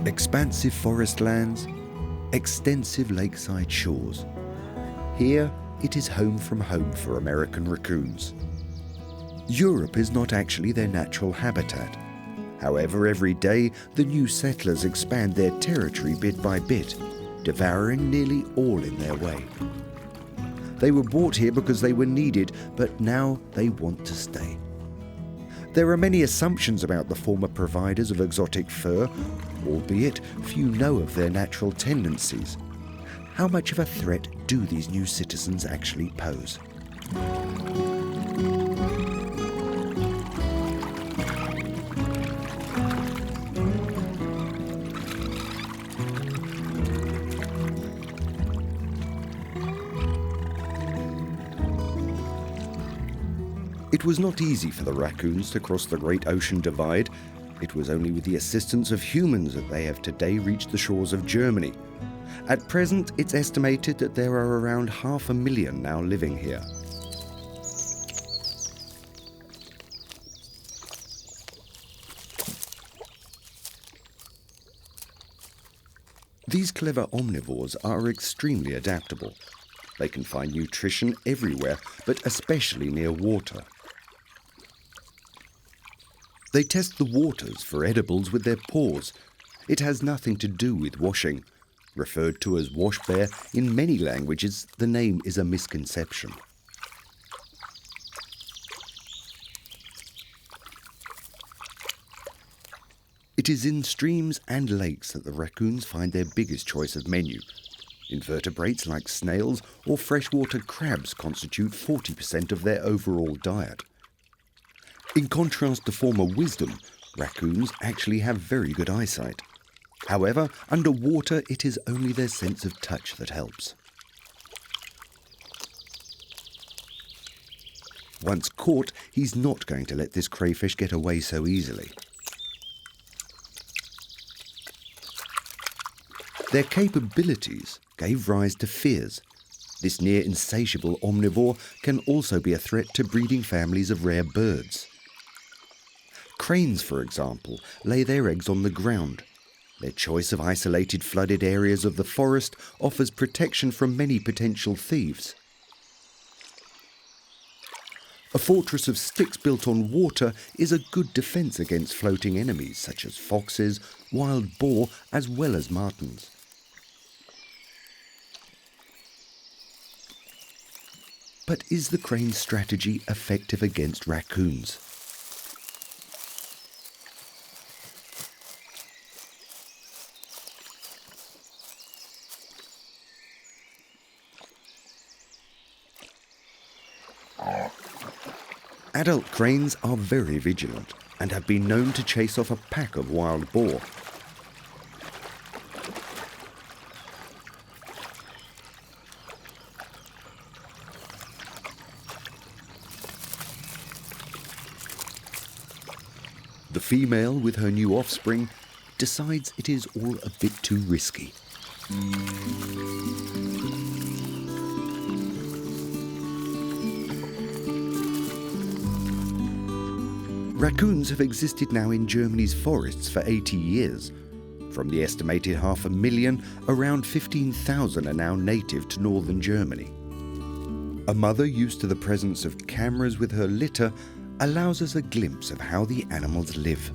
Expansive forest lands, extensive lakeside shores. Here, it is home from home for American raccoons. Europe is not actually their natural habitat. However, every day, the new settlers expand their territory bit by bit, devouring nearly all in their way. They were brought here because they were needed, but now they want to stay. There are many assumptions about the former providers of exotic fur, albeit few know of their natural tendencies. How much of a threat do these new citizens actually pose? It was not easy for the raccoons to cross the Great Ocean Divide. It was only with the assistance of humans that they have today reached the shores of Germany. At present, it's estimated that there are around 500,000 now living here. These clever omnivores are extremely adaptable. They can find nutrition everywhere, but especially near water. They test the waters for edibles with their paws. It has nothing to do with washing. Referred to as wash bear, in many languages, the name is a misconception. It is in streams and lakes that the raccoons find their biggest choice of menu. Invertebrates like snails or freshwater crabs constitute 40% of their overall diet. In contrast to former wisdom, raccoons actually have very good eyesight. However, underwater it is only their sense of touch that helps. Once caught, he's not going to let this crayfish get away so easily. Their capabilities gave rise to fears. This near insatiable omnivore can also be a threat to breeding families of rare birds. Cranes, for example, lay their eggs on the ground. Their choice of isolated flooded areas of the forest offers protection from many potential thieves. A fortress of sticks built on water is a good defense against floating enemies such as foxes, wild boar, as well as martens. But is the crane's strategy effective against raccoons? Adult cranes are very vigilant and have been known to chase off a pack of wild boar. The female, with her new offspring, decides it is all a bit too risky. Raccoons have existed now in Germany's forests for 80 years. From the estimated 500,000, around 15,000 are now native to northern Germany. A mother used to the presence of cameras with her litter allows us a glimpse of how the animals live.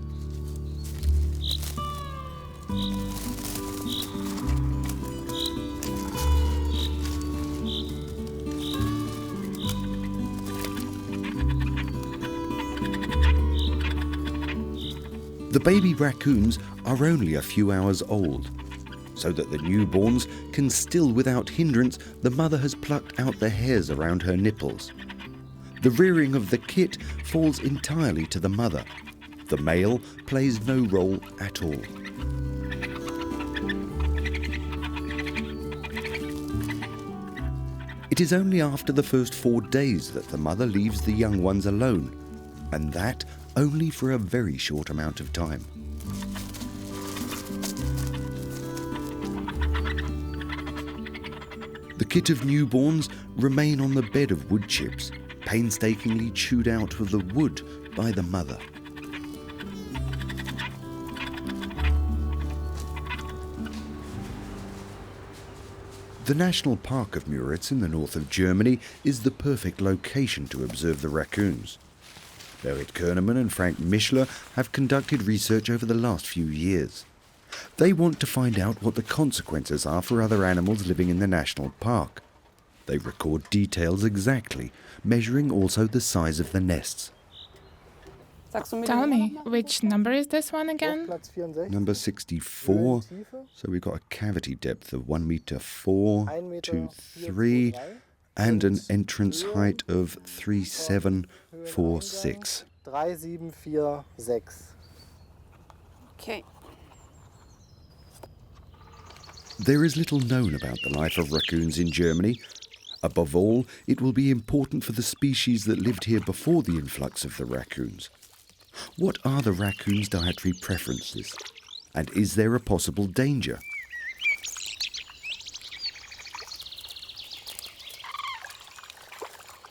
The baby raccoons are only a few hours old. So that the newborns can still without hindrance, the mother has plucked out the hairs around her nipples. The rearing of the kit falls entirely to the mother. The male plays no role at all. It is only after the first 4 days that the mother leaves the young ones alone, and that only for a very short amount of time. The kit of newborns remain on the bed of wood chips, painstakingly chewed out of the wood by the mother. The National Park of Miritz in the north of Germany is the perfect location to observe the raccoons. Berit Kerneman and Frank Mischler have conducted research over the last few years. They want to find out what the consequences are for other animals living in the national park. They record details exactly, measuring also the size of the nests. Tell me, which number is this one again? Number 64, so we've got a cavity depth of 1 meter 4, 2, 3, and an entrance height of 3746. Okay. There is little known about the life of raccoons in Germany. Above all, it will be important for the species that lived here before the influx of the raccoons. What are the raccoons' dietary preferences? And is there a possible danger?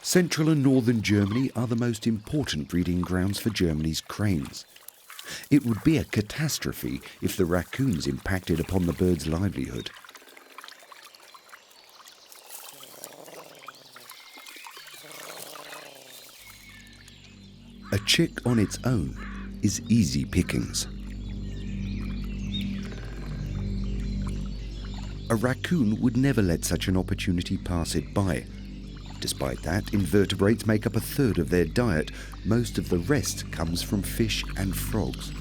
Central and northern Germany are the most important breeding grounds for Germany's cranes. It would be a catastrophe if the raccoons impacted upon the bird's livelihood. A chick on its own is easy pickings. A raccoon would never let such an opportunity pass it by. Despite that, invertebrates make up a third of their diet. Most of the rest comes from fish and frogs.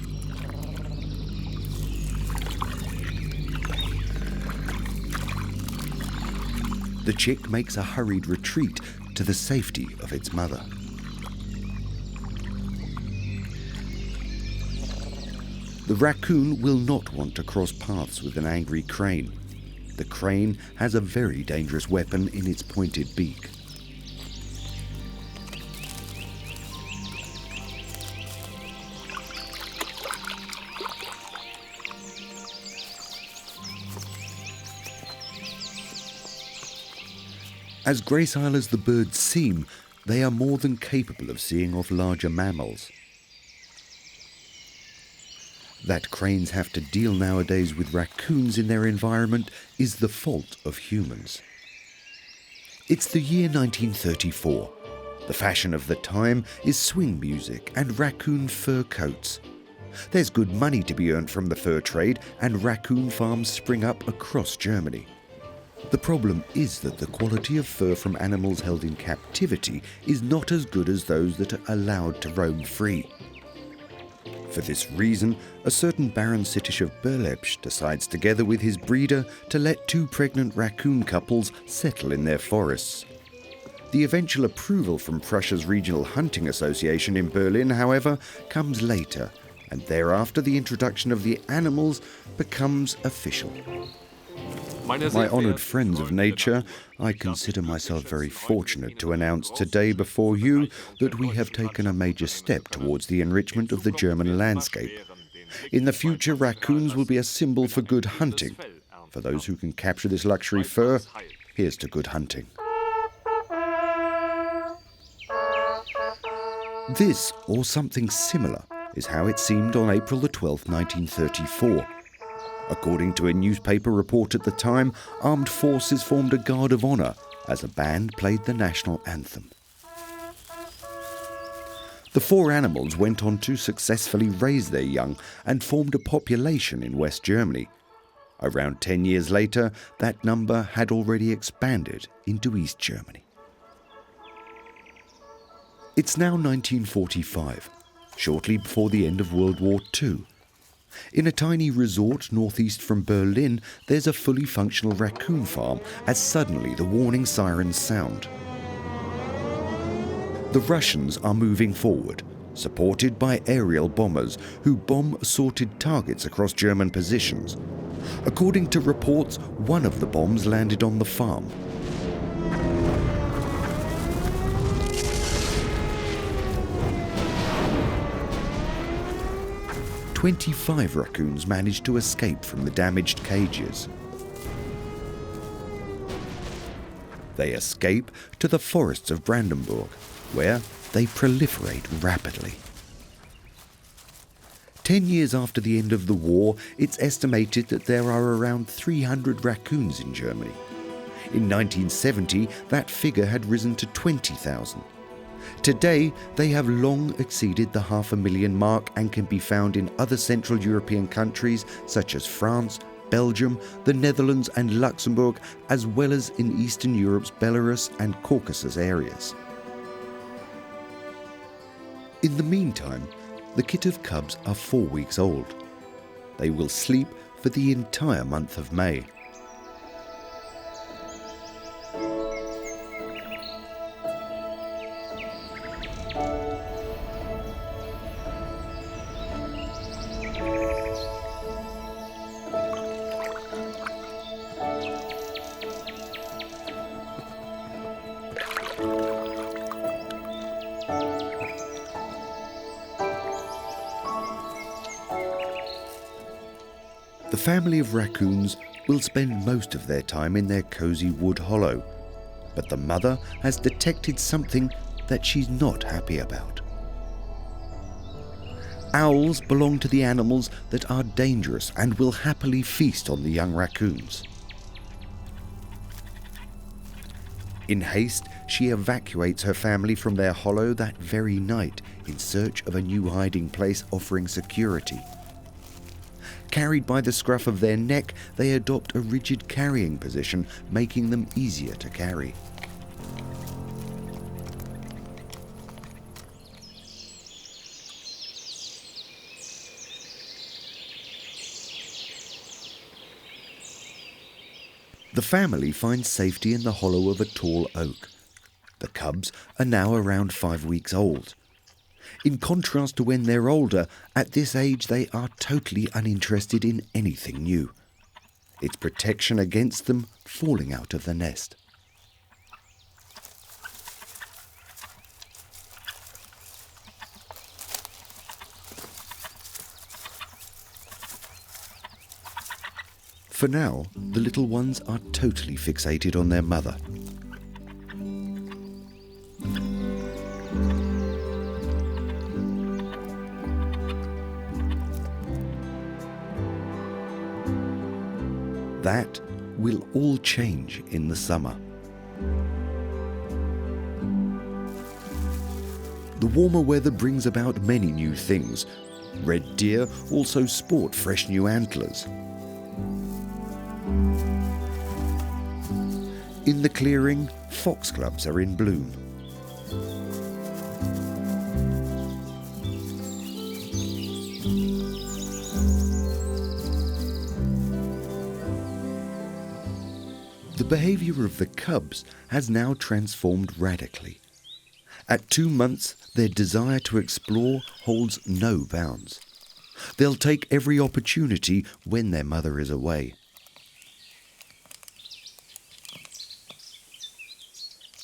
The chick makes a hurried retreat to the safety of its mother. The raccoon will not want to cross paths with an angry crane. The crane has a very dangerous weapon in its pointed beak. As gracile as the birds seem, they are more than capable of seeing off larger mammals. That cranes have to deal nowadays with raccoons in their environment is the fault of humans. It's the year 1934. The fashion of the time is swing music and raccoon fur coats. There's good money to be earned from the fur trade, and raccoon farms spring up across Germany. The problem is that the quality of fur from animals held in captivity is not as good as those that are allowed to roam free. For this reason, a certain Baron Sittisch of Berlepsch decides together with his breeder to let 2 pregnant raccoon couples settle in their forests. The eventual approval from Prussia's Regional Hunting Association in Berlin, however, comes later, and thereafter the introduction of the animals becomes official. My honoured friends of nature, I consider myself very fortunate to announce today before you that we have taken a major step towards the enrichment of the German landscape. In the future, raccoons will be a symbol for good hunting. For those who can capture this luxury fur, here's to good hunting. This, or something similar, is how it seemed on April the 12th, 1934. According to a newspaper report at the time, armed forces formed a guard of honour as a band played the national anthem. The 4 animals went on to successfully raise their young and formed a population in West Germany. Around 10 years later, that number had already expanded into East Germany. It's now 1945, shortly before the end of World War II. In a tiny resort northeast from Berlin, there's a fully functional raccoon farm as suddenly the warning sirens sound. The Russians are moving forward, supported by aerial bombers who bomb assorted targets across German positions. According to reports, one of the bombs landed on the farm. "25 raccoons managed to escape from the damaged cages. They escape to the forests of Brandenburg, where they proliferate rapidly. 10 years after the end of the war, it's estimated that there are around 300 raccoons in Germany. In 1970, that figure had risen to 20,000. Today, they have long exceeded the 500,000 mark and can be found in other Central European countries such as France, Belgium, the Netherlands and Luxembourg, as well as in Eastern Europe's Belarus and Caucasus areas. In the meantime, the kit of cubs are 4 weeks old. They will sleep for the entire month of May. The family of raccoons will spend most of their time in their cosy wood hollow, but the mother has detected something that she's not happy about. Owls belong to the animals that are dangerous and will happily feast on the young raccoons. In haste, she evacuates her family from their hollow that very night in search of a new hiding place offering security. Carried by the scruff of their neck, they adopt a rigid carrying position, making them easier to carry. The family finds safety in the hollow of a tall oak. The cubs are now around 5 weeks old. In contrast to when they're older, at this age they are totally uninterested in anything new. It's protection against them falling out of the nest. For now, the little ones are totally fixated on their mother. That will all change in the summer. The warmer weather brings about many new things. Red deer also sport fresh new antlers. In the clearing, foxgloves are in bloom. The behavior of the cubs has now transformed radically. At 2 months, their desire to explore holds no bounds. They'll take every opportunity when their mother is away.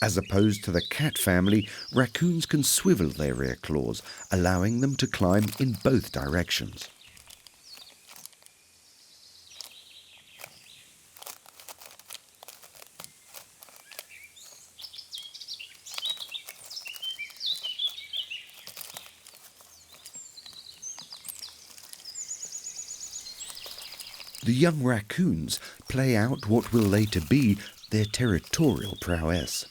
As opposed to the cat family, raccoons can swivel their rear claws, allowing them to climb in both directions. The young raccoons play out what will later be their territorial prowess.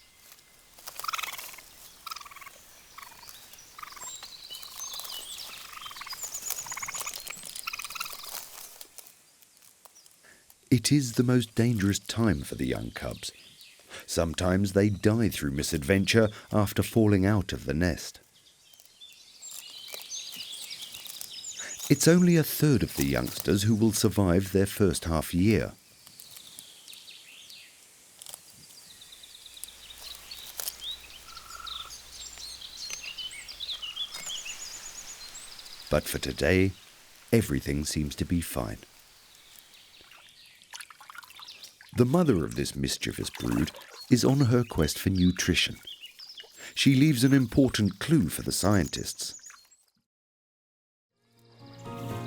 It is the most dangerous time for the young cubs. Sometimes they die through misadventure after falling out of the nest. It's only a third of the youngsters who will survive their first half year. But for today, everything seems to be fine. The mother of this mischievous brood is on her quest for nutrition. She leaves an important clue for the scientists.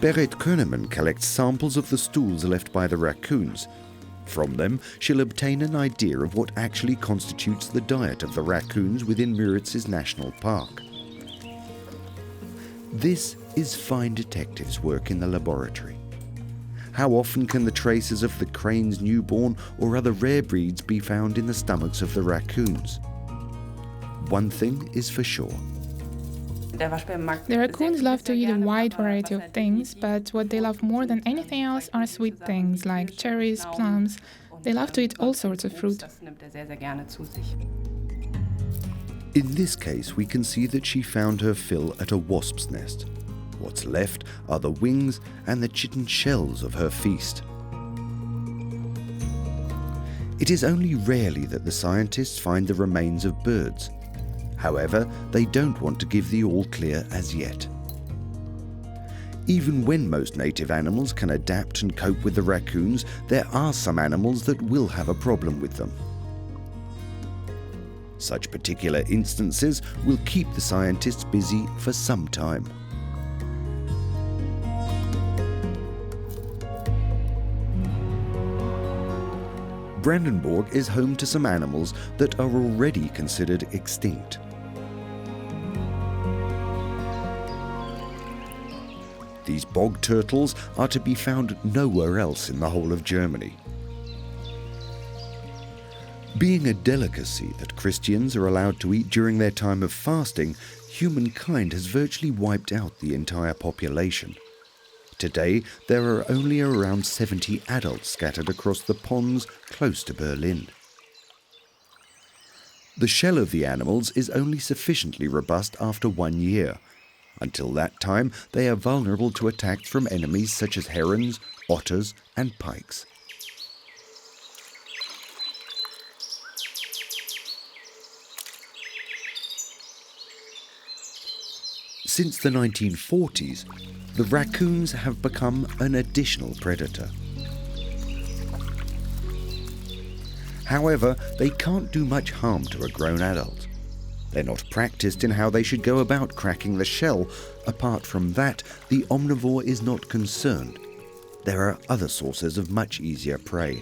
Berit Koeneman collects samples of the stools left by the raccoons. From them, she'll obtain an idea of what actually constitutes the diet of the raccoons within Miritz's National Park. This is fine detectives' work in the laboratory. How often can the traces of the crane's newborn or other rare breeds be found in the stomachs of the raccoons? One thing is for sure. The raccoons love to eat a wide variety of things, but what they love more than anything else are sweet things like cherries, plums. They love to eat all sorts of fruit. In this case, we can see that she found her fill at a wasp's nest. What's left are the wings and the chittened shells of her feast. It is only rarely that the scientists find the remains of birds. However, they don't want to give the all clear as yet. Even when most native animals can adapt and cope with the raccoons, there are some animals that will have a problem with them. Such particular instances will keep the scientists busy for some time. Brandenburg is home to some animals that are already considered extinct. These bog turtles are to be found nowhere else in the whole of Germany. Being a delicacy that Christians are allowed to eat during their time of fasting, humankind has virtually wiped out the entire population. Today, there are only around 70 adults scattered across the ponds close to Berlin. The shell of the animals is only sufficiently robust after 1 year. Until that time, they are vulnerable to attacks from enemies such as herons, otters, and pikes. Since the 1940s, the raccoons have become an additional predator. However, they can't do much harm to a grown adult. They're not practiced in how they should go about cracking the shell. Apart from that, the omnivore is not concerned. There are other sources of much easier prey.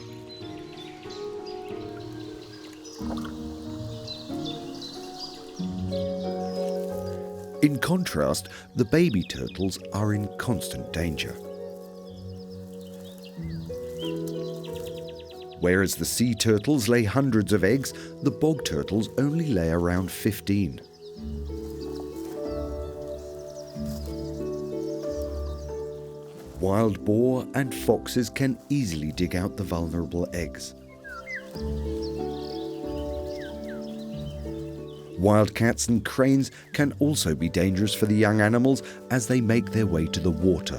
In contrast, the baby turtles are in constant danger. Whereas the sea turtles lay hundreds of eggs, the bog turtles only lay around 15. Wild boar and foxes can easily dig out the vulnerable eggs. Wildcats and cranes can also be dangerous for the young animals as they make their way to the water.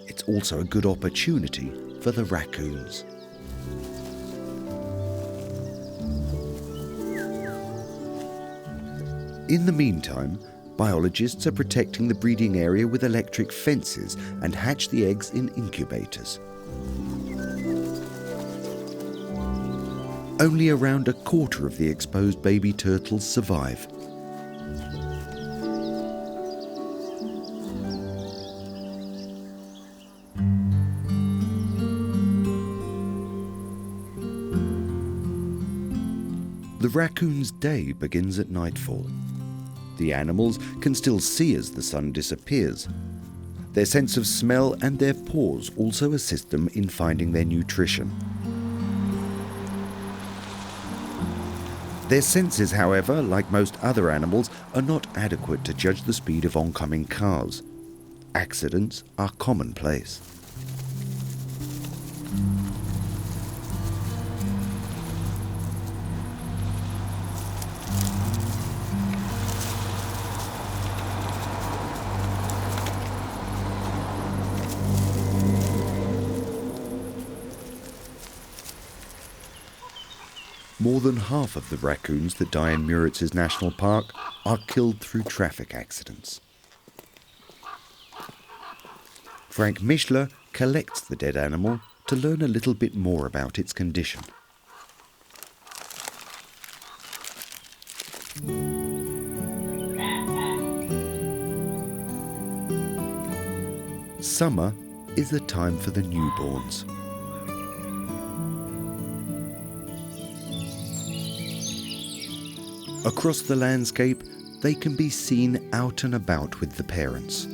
It's also a good opportunity for the raccoons. In the meantime, biologists are protecting the breeding area with electric fences and hatch the eggs in incubators. Only around a quarter of the exposed baby turtles survive. The raccoon's day begins at nightfall. The animals can still see as the sun disappears. Their sense of smell and their paws also assist them in finding their nutrition. Their senses, however, like most other animals, are not adequate to judge the speed of oncoming cars. Accidents are commonplace. More than half of the raccoons that die in Miritz National Park are killed through traffic accidents. Frank Mischler collects the dead animal to learn a little bit more about its condition. Summer is the time for the newborns. Across the landscape, they can be seen out and about with the parents.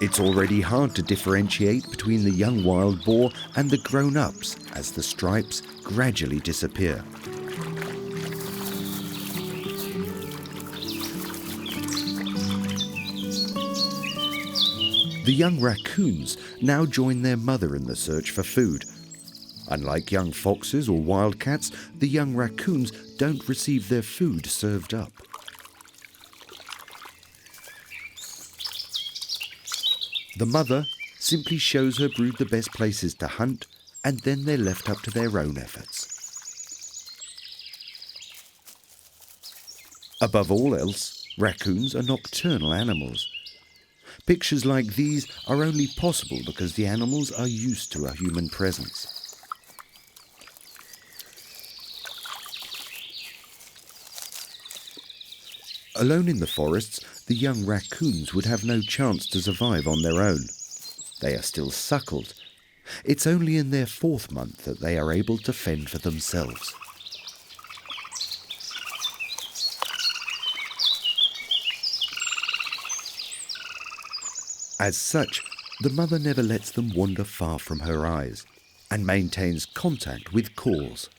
It's already hard to differentiate between the young wild boar and the grown-ups as the stripes gradually disappear. The young raccoons now join their mother in the search for food. Unlike young foxes or wildcats, the young raccoons don't receive their food served up. The mother simply shows her brood the best places to hunt, and then they're left up to their own efforts. Above all else, raccoons are nocturnal animals. Pictures like these are only possible because the animals are used to a human presence. Alone in the forests, the young raccoons would have no chance to survive on their own. They are still suckled. It's only in their 4th month that they are able to fend for themselves. As such, the mother never lets them wander far from her eyes and maintains contact with calls.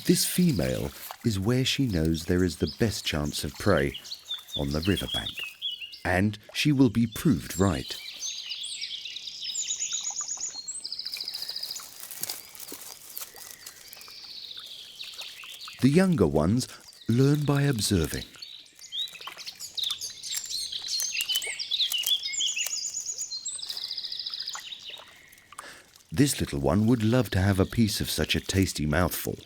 This female is where she knows there is the best chance of prey, on the riverbank, and she will be proved right. The younger ones learn by observing. This little one would love to have a piece of such a tasty mouthful.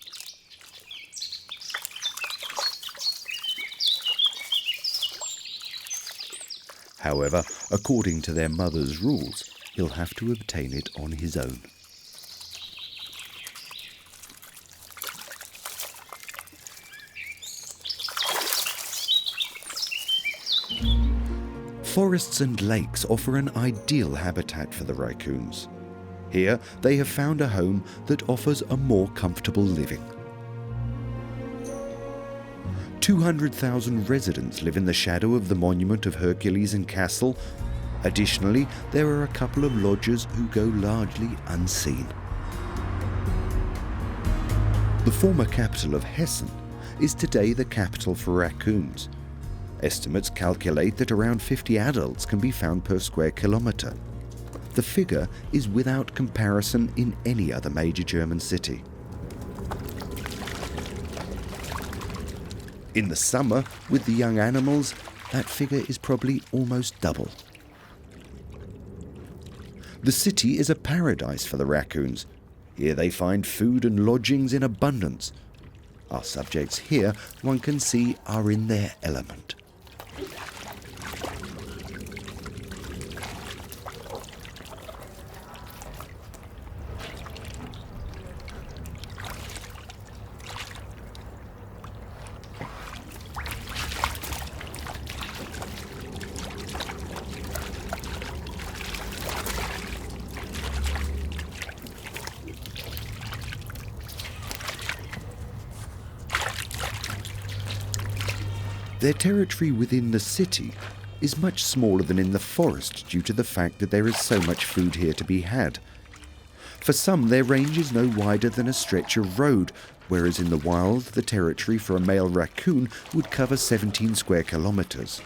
However, according to their mother's rules, he'll have to obtain it on his own. Forests and lakes offer an ideal habitat for the raccoons. Here, they have found a home that offers a more comfortable living. 200,000 residents live in the shadow of the monument of Hercules and Castle. Additionally, there are a couple of lodgers who go largely unseen. The former capital of Hessen is today the capital for raccoons. Estimates calculate that around 50 adults can be found per square kilometre. The figure is without comparison in any other major German city. In the summer, with the young animals, that figure is probably almost double. The city is a paradise for the raccoons. Here they find food and lodgings in abundance. Our subjects here, one can see, are in their element. Their territory within the city is much smaller than in the forest due to the fact that there is so much food here to be had. For some, their range is no wider than a stretch of road, whereas in the wild, the territory for a male raccoon would cover 17 square kilometres.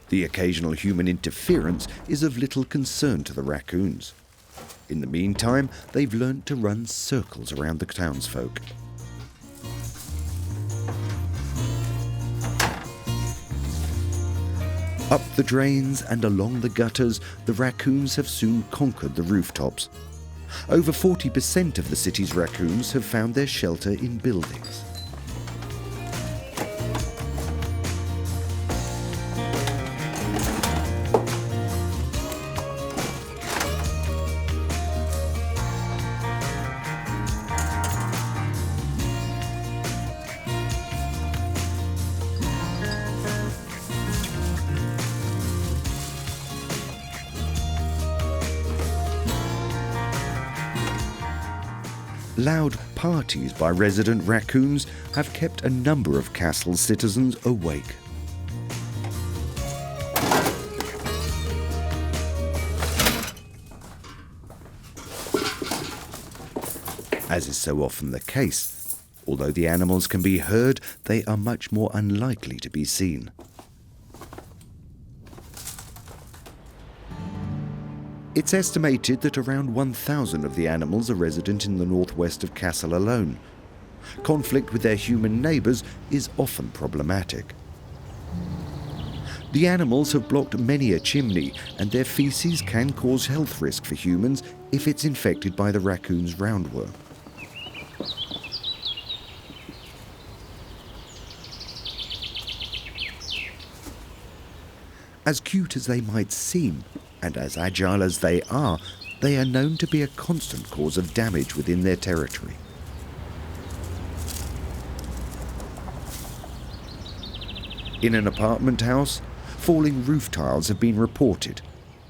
The occasional human interference is of little concern to the raccoons. In the meantime, they've learnt to run circles around the townsfolk. Up the drains and along the gutters, the raccoons have soon conquered the rooftops. Over 40% of the city's raccoons have found their shelter in buildings. Loud parties by resident raccoons have kept a number of castle citizens awake. As is so often the case, although the animals can be heard, they are much more unlikely to be seen. It's estimated that around 1,000 of the animals are resident in the northwest of Kassel alone. Conflict with their human neighbours is often problematic. The animals have blocked many a chimney, and their faeces can cause health risk for humans if it's infected by the raccoon's roundworm. As cute as they might seem, and as agile as they are known to be a constant cause of damage within their territory. In an apartment house, falling roof tiles have been reported.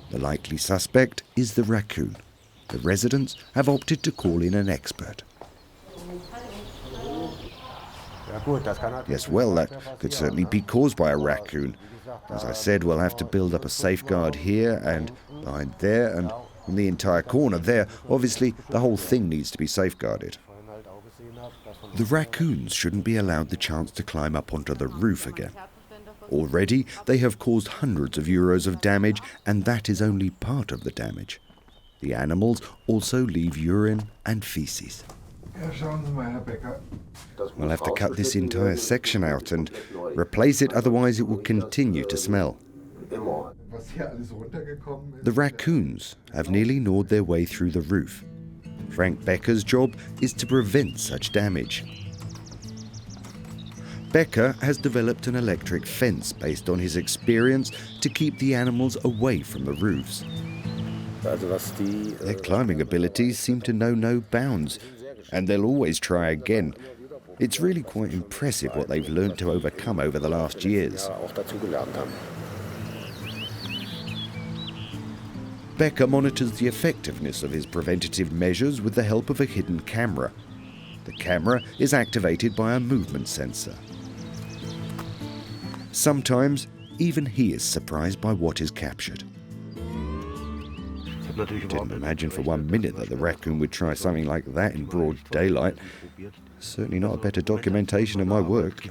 The likely suspect is the raccoon. The residents have opted to call in an expert. Yes, well, that could certainly be caused by a raccoon. As I said, we'll have to build up a safeguard here and behind there and in the entire corner there. Obviously, the whole thing needs to be safeguarded. The raccoons shouldn't be allowed the chance to climb up onto the roof again. Already, they have caused hundreds of euros of damage, and that is only part of the damage. The animals also leave urine and feces. We'll have to cut this entire section out and replace it, otherwise it will continue to smell. The raccoons have nearly gnawed their way through the roof. Frank Becker's job is to prevent such damage. Becker has developed an electric fence based on his experience to keep the animals away from the roofs. Their climbing abilities seem to know no bounds, and they'll always try again. It's really quite impressive what they've learned to overcome over the last years. Becker monitors the effectiveness of his preventative measures with the help of a hidden camera. The camera is activated by a movement sensor. Sometimes, even he is surprised by what is captured. Didn't imagine for 1 minute that the raccoon would try something like that in broad daylight. Certainly not a better documentation of my work.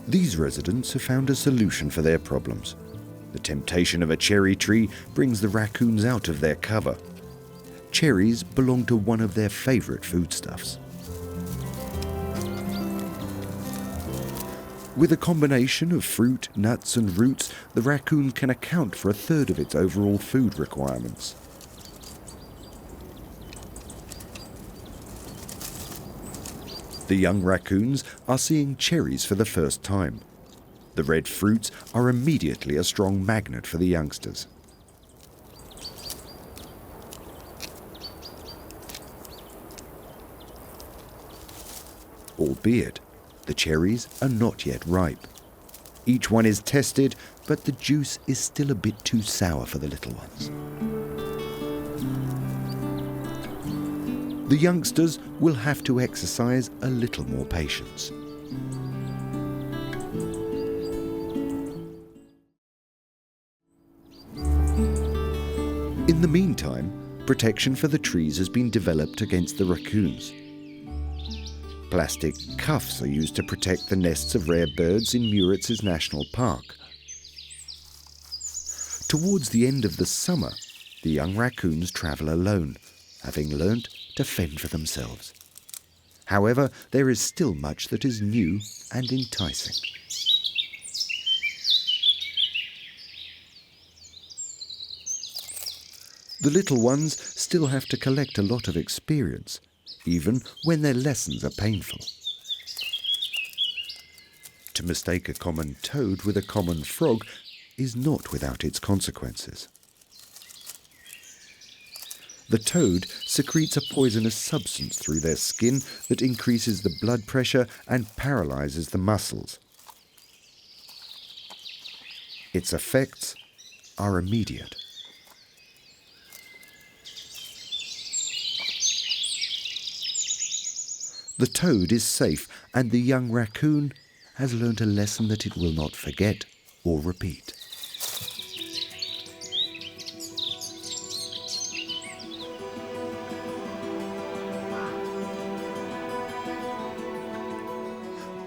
These residents have found a solution for their problems. The temptation of a cherry tree brings the raccoons out of their cover. Cherries belong to one of their favourite foodstuffs. With a combination of fruit, nuts and roots, the raccoon can account for 1/3 of its overall food requirements. The young raccoons are seeing cherries for the first time. The red fruits are immediately a strong magnet for the youngsters. Albeit, the cherries are not yet ripe. Each one is tested, but the juice is still a bit too sour for the little ones. The youngsters will have to exercise a little more patience. In the meantime, protection for the trees has been developed against the raccoons. Plastic cuffs are used to protect the nests of rare birds in Miritz National Park. Towards the end of the summer, the young raccoons travel alone, having learnt to fend for themselves. However, there is still much that is new and enticing. The little ones still have to collect a lot of experience, even when their lessons are painful. To mistake a common toad with a common frog is not without its consequences. The toad secretes a poisonous substance through their skin that increases the blood pressure and paralyzes the muscles. Its effects are immediate. The toad is safe, and the young raccoon has learnt a lesson that it will not forget or repeat.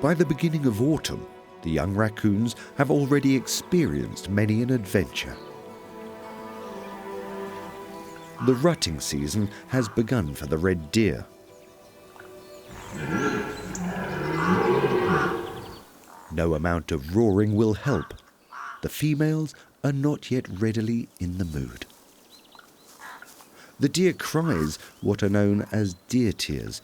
By the beginning of autumn, the young raccoons have already experienced many an adventure. The rutting season has begun for the red deer. No amount of roaring will help. The females are not yet readily in the mood. The deer cries what are known as deer tears,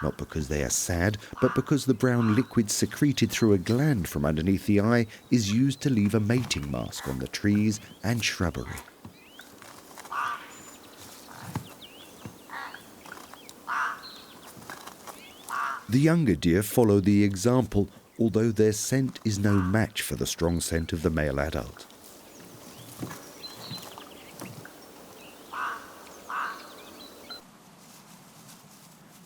not because they are sad, but because the brown liquid secreted through a gland from underneath the eye is used to leave a mating mask on the trees and shrubbery. The younger deer follow the example, although their scent is no match for the strong scent of the male adult.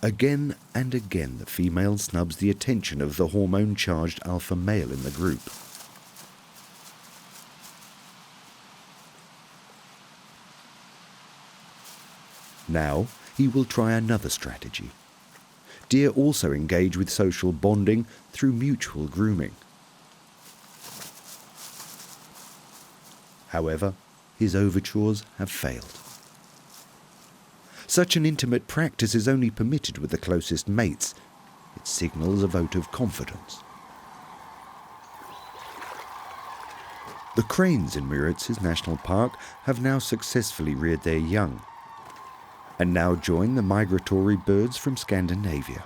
Again and again, the female snubs the attention of the hormone-charged alpha male in the group. Now, he will try another strategy. Deer also engage with social bonding through mutual grooming. However, his overtures have failed. Such an intimate practice is only permitted with the closest mates. It signals a vote of confidence. The cranes in Miritz National Park have now successfully reared their young, and now join the migratory birds from Scandinavia.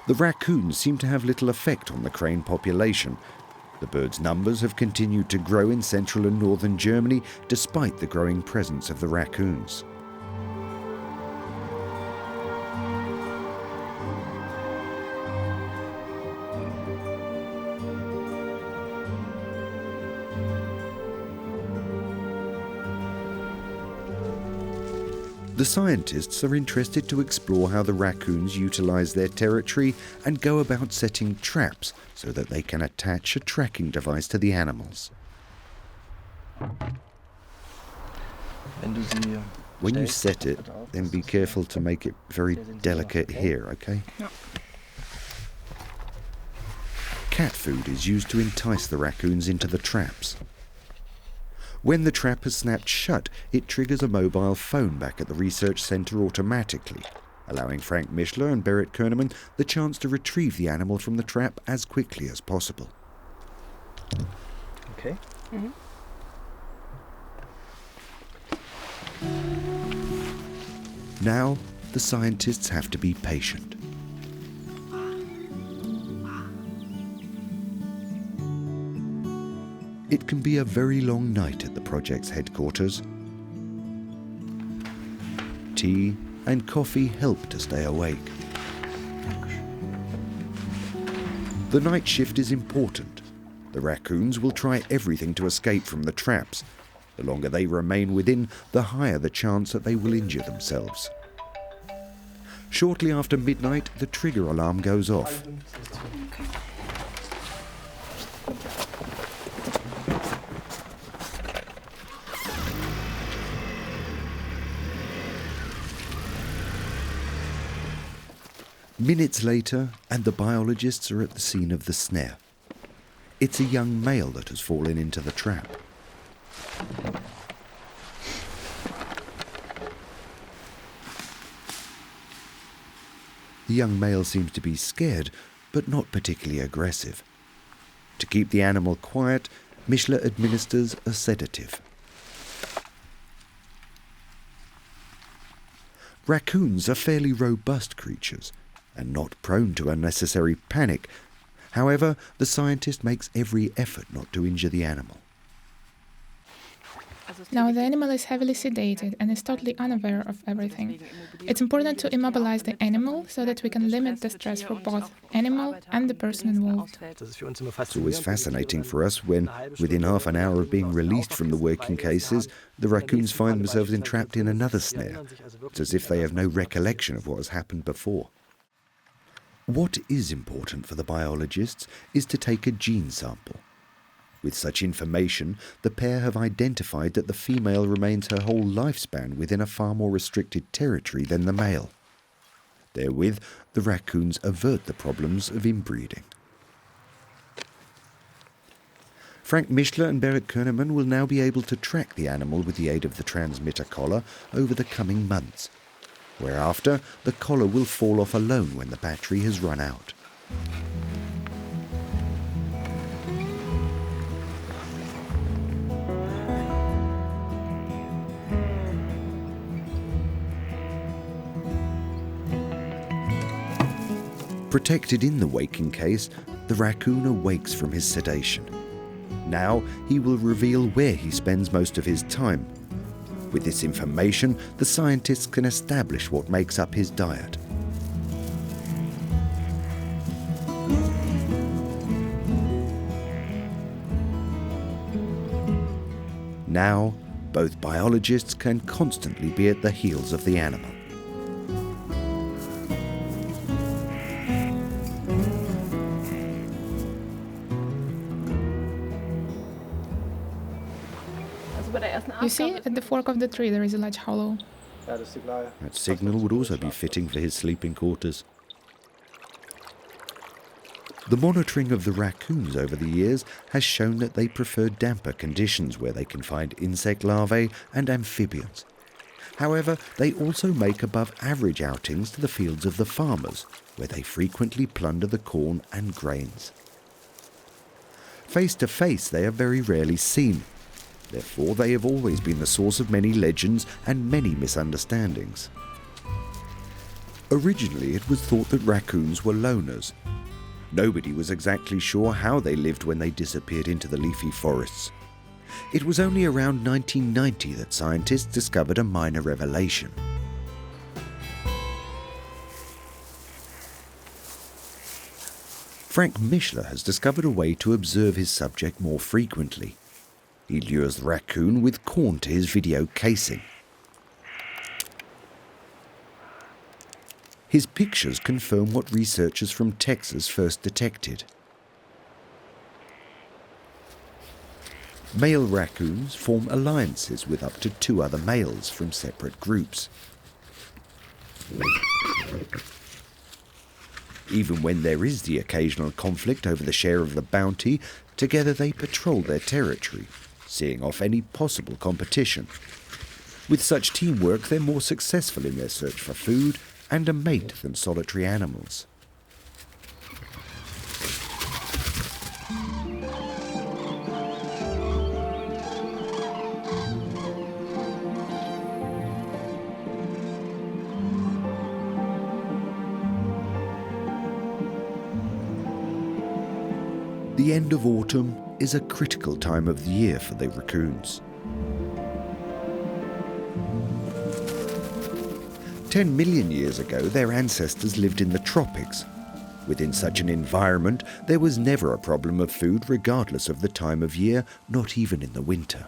The raccoons seem to have little effect on the crane population. The birds' numbers have continued to grow in central and northern Germany despite the growing presence of the raccoons. The scientists are interested to explore how the raccoons utilize their territory and go about setting traps so that they can attach a tracking device to the animals. When you set it, then be careful to make it very delicate here, okay? No. Cat food is used to entice the raccoons into the traps. When the trap has snapped shut, it triggers a mobile phone back at the research centre automatically, allowing Frank Mischler and Berit Kerneman the chance to retrieve the animal from the trap as quickly as possible. Okay. Mm-hmm. Now, the scientists have to be patient. It can be a very long night at the project's headquarters. Tea and coffee help to stay awake. The night shift is important. The raccoons will try everything to escape from the traps. The longer they remain within, the higher the chance that they will injure themselves. Shortly after midnight, the trigger alarm goes off. Minutes later, and the biologists are at the scene of the snare. It's a young male that has fallen into the trap. The young male seems to be scared, but not particularly aggressive. To keep the animal quiet, Mischler administers a sedative. Raccoons are fairly robust creatures and not prone to unnecessary panic. However, the scientist makes every effort not to injure the animal. Now the animal is heavily sedated and is totally unaware of everything. It's important to immobilize the animal so that we can limit the stress for both animal and the person involved. It's always fascinating for us when, within half an hour of being released from the working cases, the raccoons find themselves entrapped in another snare. It's as if they have no recollection of what has happened before. What is important for the biologists is to take a gene sample. With such information, the pair have identified that the female remains her whole lifespan within a far more restricted territory than the male. Therewith, the raccoons avert the problems of inbreeding. Frank Mischler and Berit Koenemann will now be able to track the animal with the aid of the transmitter collar over the coming months, whereafter the collar will fall off alone when the battery has run out. Protected in the waking case, the raccoon awakes from his sedation. Now he will reveal where he spends most of his time. With this information, the scientists can establish what makes up his diet. Now, both biologists can constantly be at the heels of the animal. You see, at the fork of the tree there is a large hollow. That signal would also be fitting for his sleeping quarters. The monitoring of the raccoons over the years has shown that they prefer damper conditions where they can find insect larvae and amphibians. However, they also make above average outings to the fields of the farmers, where they frequently plunder the corn and grains. Face to face, they are very rarely seen. Therefore, they have always been the source of many legends and many misunderstandings. Originally, it was thought that raccoons were loners. Nobody was exactly sure how they lived when they disappeared into the leafy forests. It was only around 1990 that scientists discovered a minor revelation. Frank Mischler has discovered a way to observe his subject more frequently. He lures the raccoon with corn to his video casing. His pictures confirm what researchers from Texas first detected. Male raccoons form alliances with up to 2 other males from separate groups. Even when there is the occasional conflict over the share of the bounty, together they patrol their territory, seeing off any possible competition. With such teamwork, they're more successful in their search for food and a mate than solitary animals. The end of autumn is a critical time of the year for the raccoons. 10 million years ago, their ancestors lived in the tropics. Within such an environment, there was never a problem of food regardless of the time of year, not even in the winter.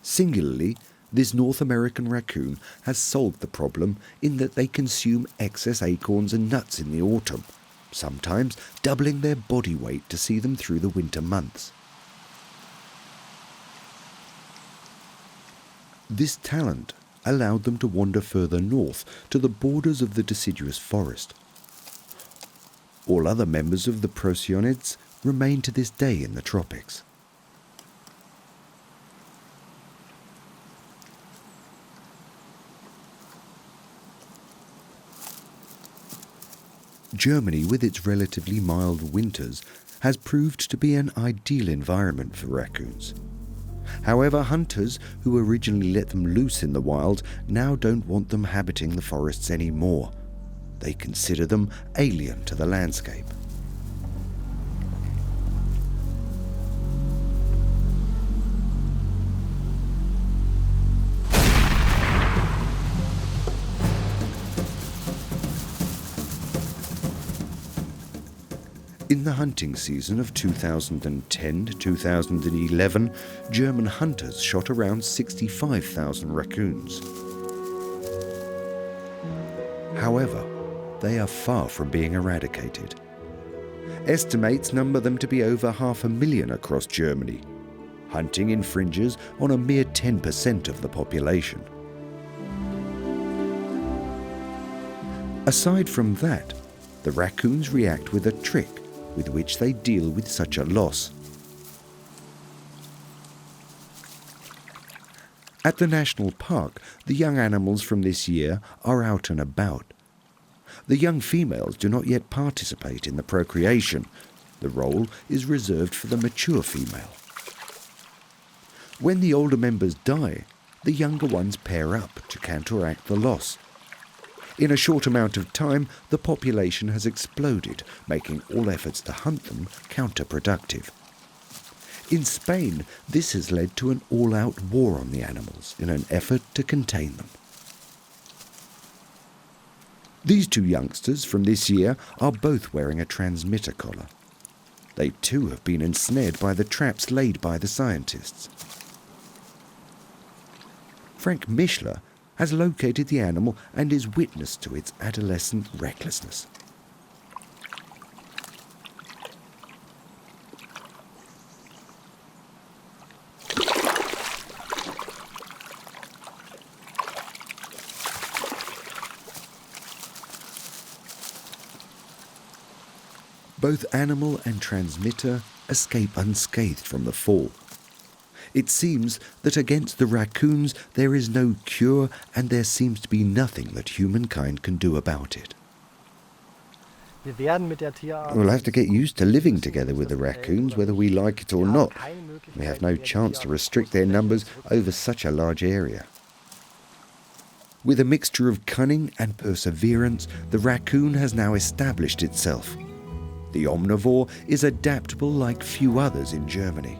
Singularly, this North American raccoon has solved the problem in that they consume excess acorns and nuts in the autumn, sometimes doubling their body weight to see them through the winter months. This talent allowed them to wander further north to the borders of the deciduous forest. All other members of the Procyonids remain to this day in the tropics. Germany, with its relatively mild winters, has proved to be an ideal environment for raccoons. However, hunters who originally let them loose in the wild now don't want them habiting the forests anymore. They consider them alien to the landscape. In the hunting season of 2010 to 2011, German hunters shot around 65,000 raccoons. However, they are far from being eradicated. Estimates number them to be over 500,000 across Germany. Hunting infringes on a mere 10% of the population. Aside from that, the raccoons react with a trick with which they deal with such a loss. At the national park, the young animals from this year are out and about. The young females do not yet participate in the procreation. The role is reserved for the mature female. When the older members die, the younger ones pair up to counteract the loss. In a short amount of time, the population has exploded, making all efforts to hunt them counterproductive. In Spain, this has led to an all-out war on the animals in an effort to contain them. These two youngsters from this year are both wearing a transmitter collar. They too have been ensnared by the traps laid by the scientists. Frank Mischler has located the animal and is witness to its adolescent recklessness. Both animal and transmitter escape unscathed from the fall. It seems that against the raccoons there is no cure, and there seems to be nothing that humankind can do about it. We'll have to get used to living together with the raccoons, whether we like it or not. We have no chance to restrict their numbers over such a large area. With a mixture of cunning and perseverance, the raccoon has now established itself. The omnivore is adaptable like few others in Germany.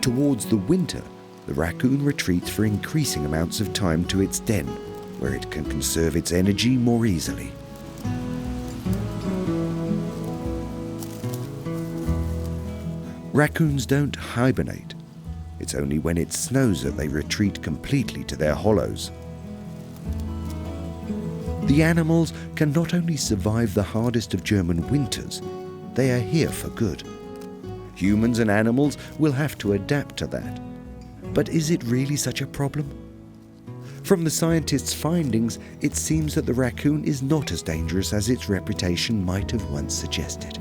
Towards the winter, the raccoon retreats for increasing amounts of time to its den, where it can conserve its energy more easily. Raccoons don't hibernate. It's only when it snows that they retreat completely to their hollows. The animals can not only survive the hardest of German winters, they are here for good. Humans and animals will have to adapt to that. But is it really such a problem? From the scientists' findings, it seems that the raccoon is not as dangerous as its reputation might have once suggested.